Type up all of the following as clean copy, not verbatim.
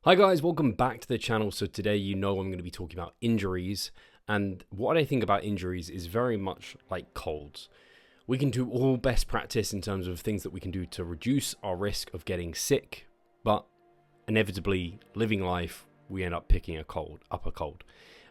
Hi guys, welcome back to the channel. So today I'm going to be talking about injuries, and what I think about injuries is very much like colds. We can do all best practice in terms of things that we can do to reduce our risk of getting sick, but inevitably living life we end up picking up a cold,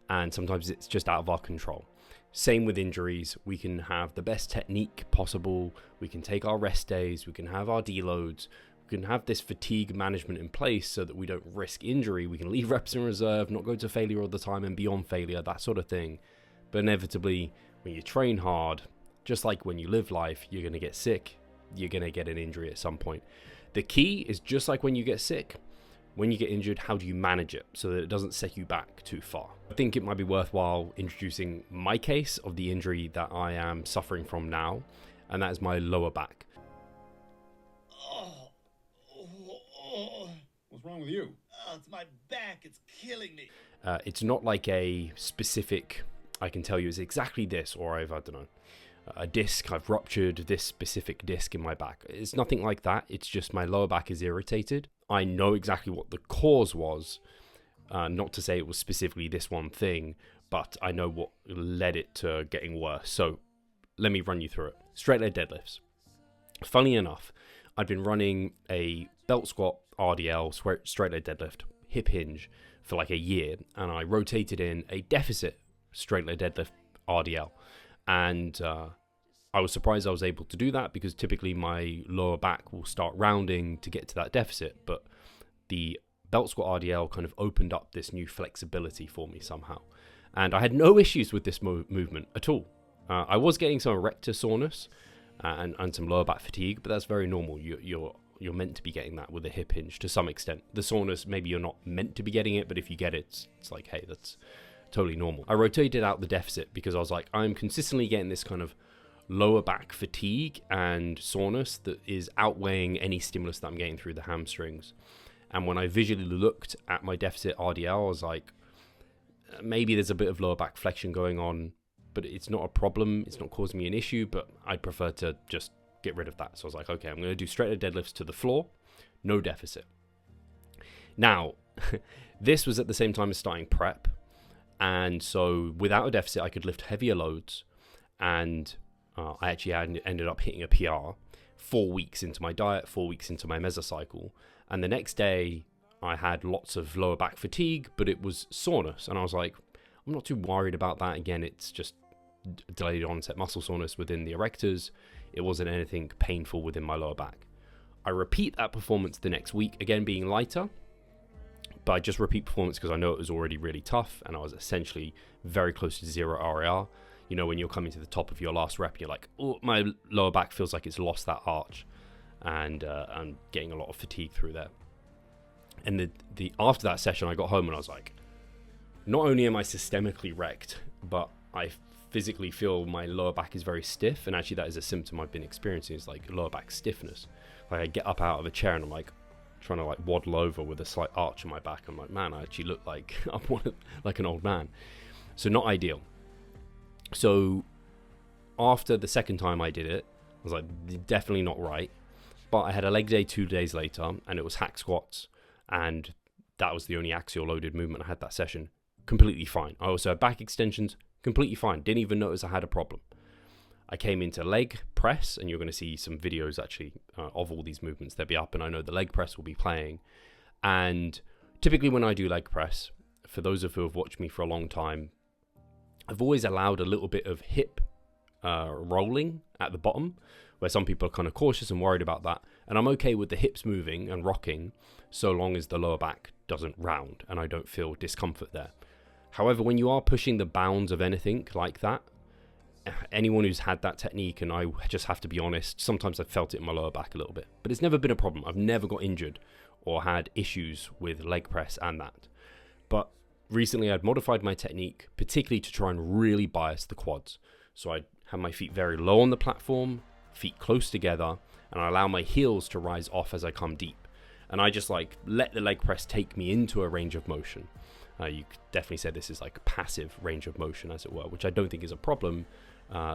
and sometimes it's just out of our control. Same with injuries. We can have the best technique possible, we can take our rest days, we can have our deloads, we can have this fatigue management in place so that we don't risk injury. We can leave reps in reserve, not go to failure all the time and beyond failure, that sort of thing. But inevitably, when you train hard, just like when you live life, you're going to get sick. You're going to get an injury at some point. The key is just like when you get sick, when you get injured, how do you manage it so that it doesn't set you back too far? I think it might be worthwhile introducing my case of the injury that I am suffering from now, and that is my lower back. What's wrong with you? Oh, it's my back. It's killing me. It's not like a specific, I can tell you it's exactly this, or I don't know, a disc, I've ruptured this specific disc in my back. It's nothing like that. It's just my lower back is irritated. I know exactly what the cause was. Not to say it was specifically this one thing, but I know what led it to getting worse. So let me run you through it. Straight leg deadlifts. Funny enough, I'd been running a belt squat, RDL, straight leg deadlift, hip hinge for like a year, and I rotated in a deficit straight leg deadlift RDL, and I was surprised I was able to do that because typically my lower back will start rounding to get to that deficit, but the belt squat RDL kind of opened up this new flexibility for me somehow, and I had no issues with this movement at all. I was getting some erector soreness and some lower back fatigue, but that's very normal. You're meant to be getting that with a hip hinge to some extent. The soreness, maybe you're not meant to be getting it, but if you get it, it's like, hey, that's totally normal. I rotated out the deficit because I was like, I'm consistently getting this kind of lower back fatigue and soreness that is outweighing any stimulus that I'm getting through the hamstrings. And when I visually looked at my deficit RDL, I was like, maybe there's a bit of lower back flexion going on, but it's not a problem. It's not causing me an issue, but I'd prefer to just get rid of that. So I was like, okay, I'm going to do straight leg deadlifts to the floor, no deficit. Now, this was at the same time as starting prep, and so without a deficit, I could lift heavier loads, and I actually ended up hitting a PR 4 weeks into my diet, 4 weeks into my mesocycle, and the next day I had lots of lower back fatigue, but it was soreness, and I was like, I'm not too worried about that. Again, it's just delayed onset muscle soreness within the erectors. It wasn't anything painful within my lower back. I repeat that performance the next week, again being lighter, but I just repeat performance because I know it was already really tough and I was essentially very close to zero RAR. You know, when you're coming to the top of your last rep, you're like, oh, my lower back feels like it's lost that arch, and I'm getting a lot of fatigue through there. And the after that session, I got home and I was like, not only am I systemically wrecked, but I physically feel my lower back is very stiff, and actually that is a symptom I've been experiencing, is like lower back stiffness. Like I get up out of a chair and I'm like trying to like waddle over with a slight arch in my back. I'm like, man, I actually look like I'm like an old man. So not ideal. So after the second time I did it, I was like, definitely not right. But I had a leg day 2 days later, and it was hack squats, and that was the only axial loaded movement I had that session. Completely fine. I also had back extensions, completely fine. Didn't even notice I had a problem. I came into leg press, and you're going to see some videos actually of all these movements. They'll be up, and I know the leg press will be playing. And typically when I do leg press, for those of you who have watched me for a long time, I've always allowed a little bit of hip rolling at the bottom, where some people are kind of cautious and worried about that. And I'm okay with the hips moving and rocking so long as the lower back doesn't round and I don't feel discomfort there. However, when you are pushing the bounds of anything like that, anyone who's had that technique, and I just have to be honest, sometimes I've felt it in my lower back a little bit, but it's never been a problem. I've never got injured or had issues with leg press and that. But recently I'd modified my technique, particularly to try and really bias the quads. So I have my feet very low on the platform, feet close together, and I allow my heels to rise off as I come deep. And I just like let the leg press take me into a range of motion. You could definitely say this is like a passive range of motion, as it were, which I don't think is a problem,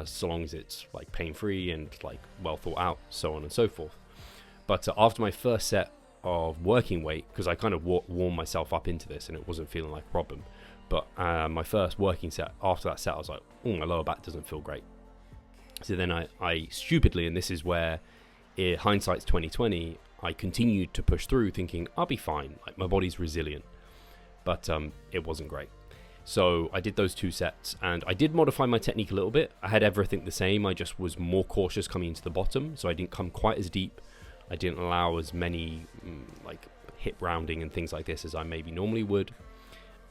so long as it's like pain-free and like well thought out, so on and so forth. But after my first set, of working weight, because I kind of warmed myself up into this and it wasn't feeling like a problem. But my first working set, after that set, I was like, oh, my lower back doesn't feel great. So then I stupidly, and this is where hindsight's 2020, I continued to push through thinking I'll be fine, like my body's resilient. But it wasn't great. So I did those 2 sets, and I did modify my technique a little bit. I had everything the same, I just was more cautious coming into the bottom, so I didn't come quite as deep. I didn't allow as many like hip rounding and things like this as I maybe normally would.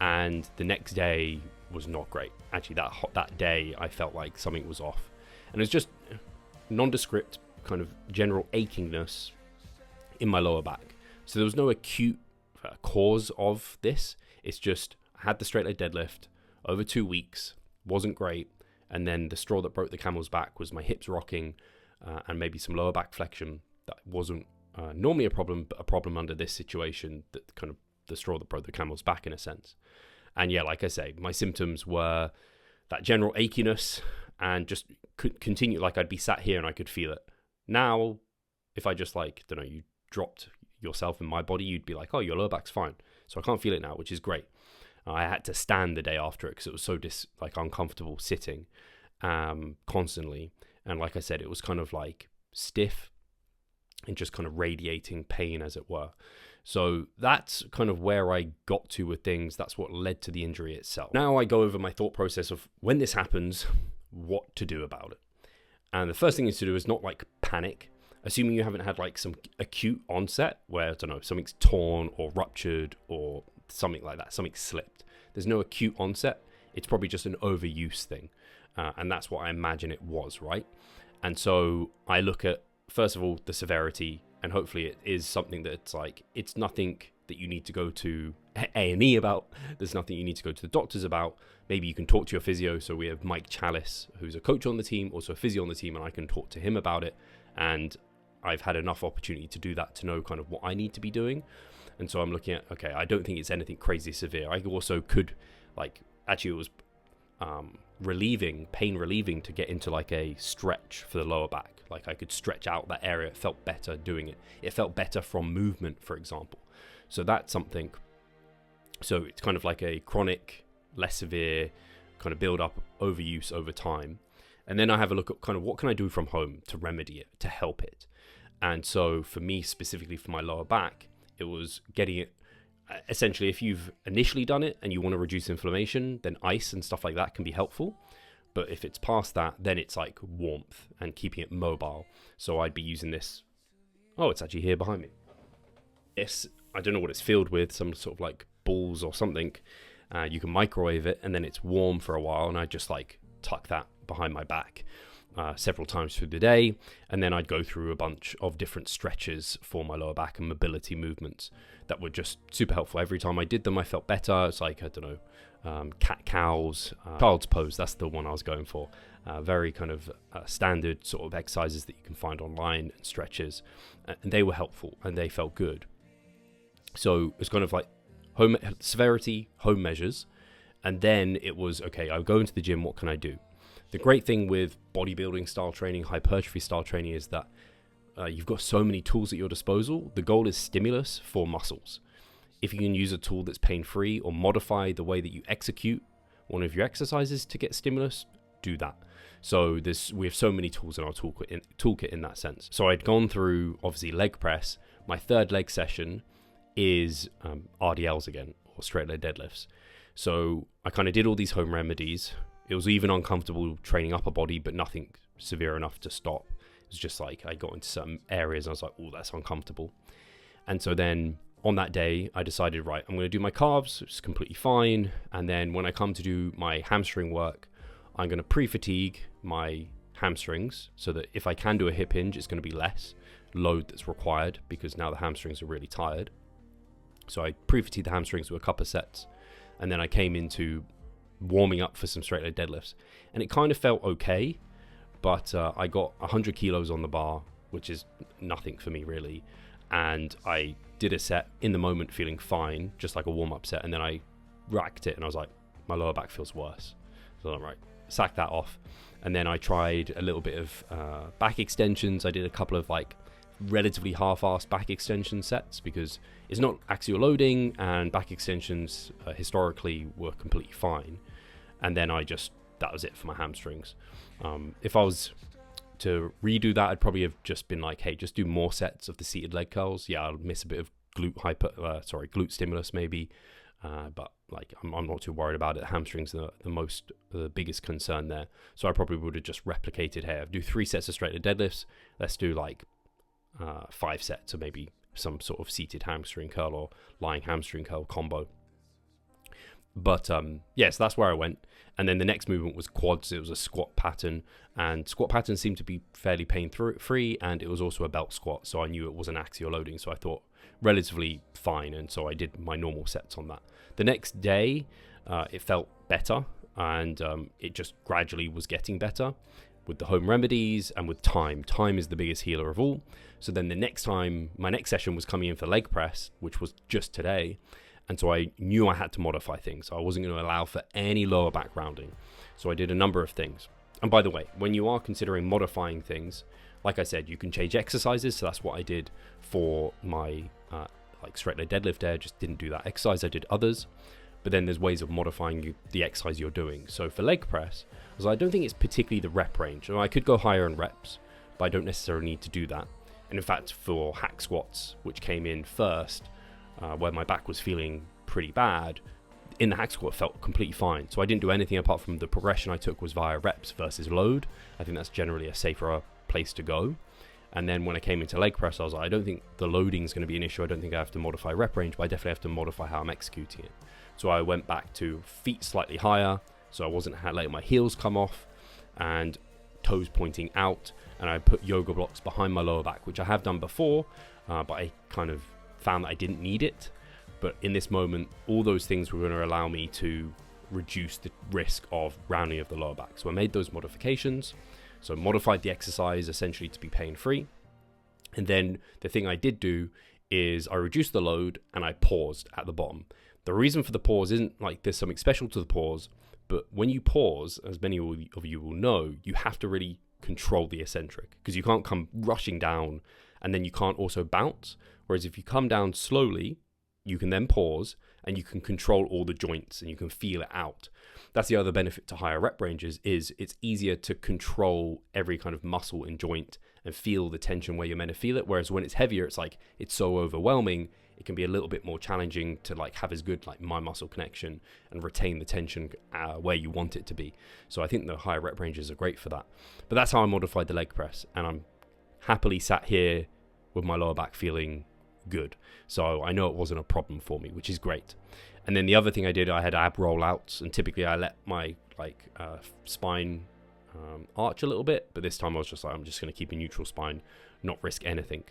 And the next day was not great. Actually, that day I felt like something was off, and it was just nondescript kind of general achingness in my lower back. So there was no acute cause of this. It's just I had the straight leg deadlift over 2 weeks, wasn't great, and then the straw that broke the camel's back was my hips rocking and maybe some lower back flexion. That wasn't normally a problem, but a problem under this situation, that kind of the straw that broke the camel's back in a sense. And yeah, like I say, my symptoms were that general achiness and just could continue. Like I'd be sat here and I could feel it. Now, if I just like, don't know, you dropped yourself in my body, you'd be like, oh, your lower back's fine. So I can't feel it now, which is great. I had to stand the day after it because it was so uncomfortable sitting constantly. And like I said, it was kind of like stiff and just kind of radiating pain, as it were. So that's kind of where I got to with things. That's what led to the injury itself. Now I go over my thought process of when this happens, what to do about it. And the first thing is to do is not like panic, assuming you haven't had like some acute onset where, I don't know, something's torn or ruptured or something like that, something slipped. There's no acute onset. It's probably just an overuse thing. And that's what I imagine it was, right? And so I look at, first of all, the severity, and hopefully it is something that's like, it's nothing that you need to go to A&E about. There's nothing you need to go to the doctors about. Maybe you can talk to your physio. So we have Mike Chalice, who's a coach on the team, also a physio on the team, and I can talk to him about it. And I've had enough opportunity to do that to know kind of what I need to be doing. And so I'm looking at, okay, I don't think it's anything crazy severe. I also could, like, actually it was pain relieving to get into like a stretch for the lower back. Like I could stretch out that area. It felt better doing it. It felt better from movement, for example. So that's something. So it's kind of like a chronic, less severe kind of build up, overuse over time. And then I have a look at kind of what can I do from home to remedy it, to help it. And so for me, specifically for my lower back, it was getting it. Essentially, if you've initially done it and you want to reduce inflammation, then ice and stuff like that can be helpful. But if it's past that, then it's like warmth and keeping it mobile. So I'd be using this. Oh, it's actually here behind me. It's, I don't know what it's filled with, some sort of like balls or something. You can microwave it and then it's warm for a while. And I just like tuck that behind my back several times through the day. And then I'd go through a bunch of different stretches for my lower back and mobility movements that were just super helpful. Every time I did them, I felt better. It's like, I don't know, cat-cows, child's pose. That's the one I was going for. Very kind of standard sort of exercises that you can find online and stretches. And they were helpful and they felt good. So it's kind of like home severity, home measures. And then it was, okay, I'll go into the gym. What can I do? The great thing with bodybuilding style training, hypertrophy style training is that you've got so many tools at your disposal. The goal is stimulus for muscles. If you can use a tool that's pain-free or modify the way that you execute one of your exercises to get stimulus, do that. So we have so many tools in our toolkit in that sense. So I'd gone through, obviously, leg press. My third leg session is RDLs again, or straight leg deadlifts. So I kind of did all these home remedies. It was even uncomfortable training upper body, but nothing severe enough to stop. It was just like I got into some areas and I was like, oh, that's uncomfortable. And so then on that day, I decided, right, I'm going to do my calves. It's completely fine. And then when I come to do my hamstring work, I'm going to pre-fatigue my hamstrings so that if I can do a hip hinge, it's going to be less load that's required because now the hamstrings are really tired. So I pre-fatigued the hamstrings with a couple of sets. And then I came into warming up for some straight leg deadlifts. And it kind of felt okay, but I got 100 kilos on the bar, which is nothing for me really. And I did a set in the moment feeling fine, just like a warm-up set. And then I racked it and I was like, my lower back feels worse. So I'm right, sack that off. And then I tried a little bit of back extensions. I did a couple of like relatively half-assed back extension sets because it's not axial loading, and back extensions historically were completely fine. And then that was it for my hamstrings. If I was to redo that, I'd probably have just been like, hey, just do more sets of the seated leg curls. Yeah, I'll miss a bit of glute stimulus maybe, but like I'm not too worried about it. Hamstrings are the biggest concern there. So I probably would have just replicated, hey, I'll do 3 sets of straight leg deadlifts. Let's do like 5 sets, or maybe some sort of seated hamstring curl or lying hamstring curl combo. But so that's where I went. And then the next movement was quads. It was a squat pattern, and squat patterns seemed to be fairly pain-free, and it was also a belt squat, so I knew it wasn't axial loading, so I thought relatively fine, and so I did my normal sets on that. The next day, it felt better, and it just gradually was getting better with the home remedies and with time. Time is the biggest healer of all. So then my next session was coming in for leg press, which was just today. And so I knew I had to modify things. I wasn't going to allow for any lower back rounding. So I did a number of things. And by the way, when you are considering modifying things, like I said, you can change exercises. So that's what I did for my straight leg deadlift there. I just didn't do that exercise. I did others. But then there's ways of modifying the exercise you're doing. So for leg press, I don't think it's particularly the rep range. I could go higher in reps, but I don't necessarily need to do that. And in fact, for hack squats, which came in first, where my back was feeling pretty bad, in the hack squat it felt completely fine. So I didn't do anything apart from the progression I took was via reps versus load. I think that's generally a safer place to go. And then when I came into leg press, I was like, I don't think the loading is going to be an issue. I don't think I have to modify rep range, but I definitely have to modify how I'm executing it. So I went back to feet slightly higher, so I wasn't letting my heels come off, and toes pointing out, and I put yoga blocks behind my lower back, which I have done before, but I kind of found that I didn't need it. But in this moment, all those things were going to allow me to reduce the risk of rounding of the lower back. So I made those modifications. So modified the exercise essentially to be pain-free. And then the thing I did do is I reduced the load and I paused at the bottom. The reason for the pause isn't like there's something special to the pause, but when you pause, as many of you will know, you have to really control the eccentric, because you can't come rushing down and then you can't also bounce. Whereas if you come down slowly, you can then pause and you can control all the joints and you can feel it out. That's the other benefit to higher rep ranges, is it's easier to control every kind of muscle and joint and feel the tension where you're meant to feel it. Whereas when it's heavier, it's like it's so overwhelming, it can be a little bit more challenging to like have as good like mind muscle connection and retain the tension where you want it to be. So I think the higher rep ranges are great for that. But that's how I modified the leg press, and I'm happily sat here with my lower back feeling good. So I know it wasn't a problem for me, which is great. And then the other thing I did, I had ab rollouts, and typically I let my spine arch a little bit, but this time I was just like, I'm just going to keep a neutral spine, not risk anything.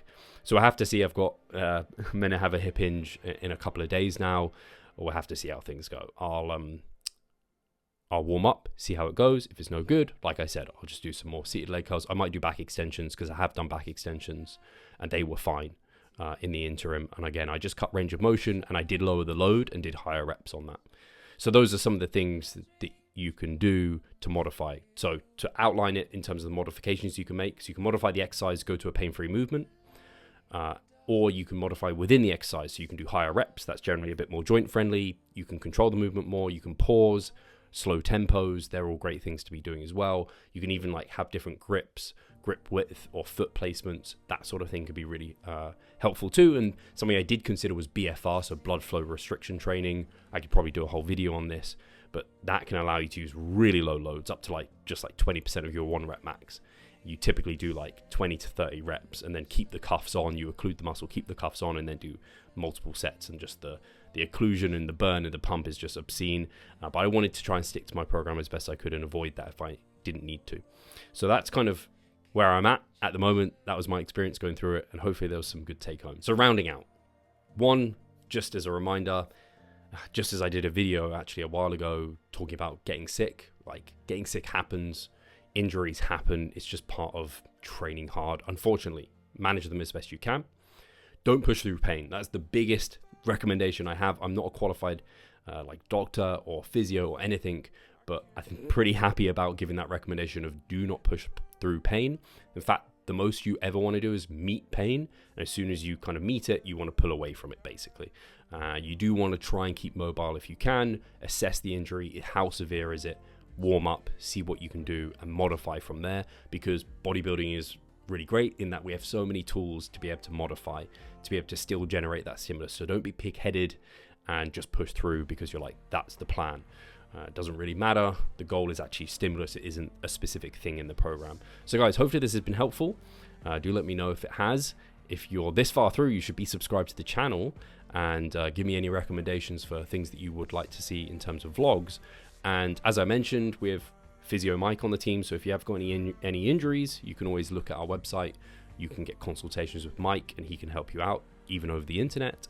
So I have to see, I'm going to have a hip hinge in a couple of days now, or we'll have to see how things go. I'll warm up, see how it goes. If it's no good, like I said, I'll just do some more seated leg curls. I might do back extensions, because I have done back extensions and they were fine in the interim. And again, I just cut range of motion and I did lower the load and did higher reps on that. So those are some of the things that you can do to modify. So to outline it in terms of the modifications you can make, so you can modify the exercise, go to a pain-free movement, or you can modify within the exercise. So you can do higher reps. That's generally a bit more joint friendly. You can control the movement more. You can pause, slow tempos. They're all great things to be doing as well. You can even like have different grips, grip width or foot placements. That sort of thing could be really helpful too. And something I did consider was BFR, so blood flow restriction training. I could probably do a whole video on this, but that can allow you to use really low loads, up to just 20% of your 1 rep max. You typically do like 20 to 30 reps and then keep the cuffs on. You occlude the muscle, keep the cuffs on, and then do multiple sets. And just the occlusion and the burn and the pump is just obscene. But I wanted to try and stick to my program as best I could and avoid that if I didn't need to. So that's kind of where I'm at the moment. That was my experience going through it, and hopefully there was some good take home. So rounding out, one, just as a reminder, just as I did a video actually a while ago talking about getting sick, like getting sick happens, injuries happen. It's just part of training hard. Unfortunately, manage them as best you can. Don't push through pain. That's the biggest recommendation I have. I'm not a qualified doctor or physio or anything, but I think pretty happy about giving that recommendation of do not push through pain. In fact, the most you ever want to do is meet pain. And as soon as you kind of meet it, you want to pull away from it, basically. You do want to try and keep mobile if you can, assess the injury, how severe is it, warm up, see what you can do, and modify from there, because bodybuilding is really great in that we have so many tools to be able to modify, to be able to still generate that stimulus. So don't be pig-headed and just push through because you're like, that's the plan. It doesn't really matter. The goal is actually stimulus. It isn't a specific thing in the program. So guys, hopefully this has been helpful. Do let me know if it has. If you're this far through, you should be subscribed to the channel, and give me any recommendations for things that you would like to see in terms of vlogs. And as I mentioned, we have Physio Mike on the team. So if you have got any injuries, you can always look at our website. You can get consultations with Mike and he can help you out, even over the internet.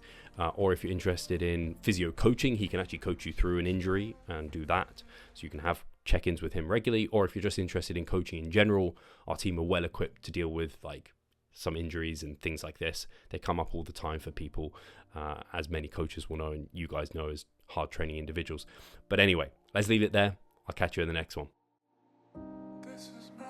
Or if you're interested in physio coaching, he can actually coach you through an injury and do that. So you can have check-ins with him regularly. Or if you're just interested in coaching in general, our team are well equipped to deal with like some injuries and things like this. They come up all the time for people, as many coaches will know and you guys know as hard training individuals. But anyway, let's leave it there. I'll catch you in the next one. This is my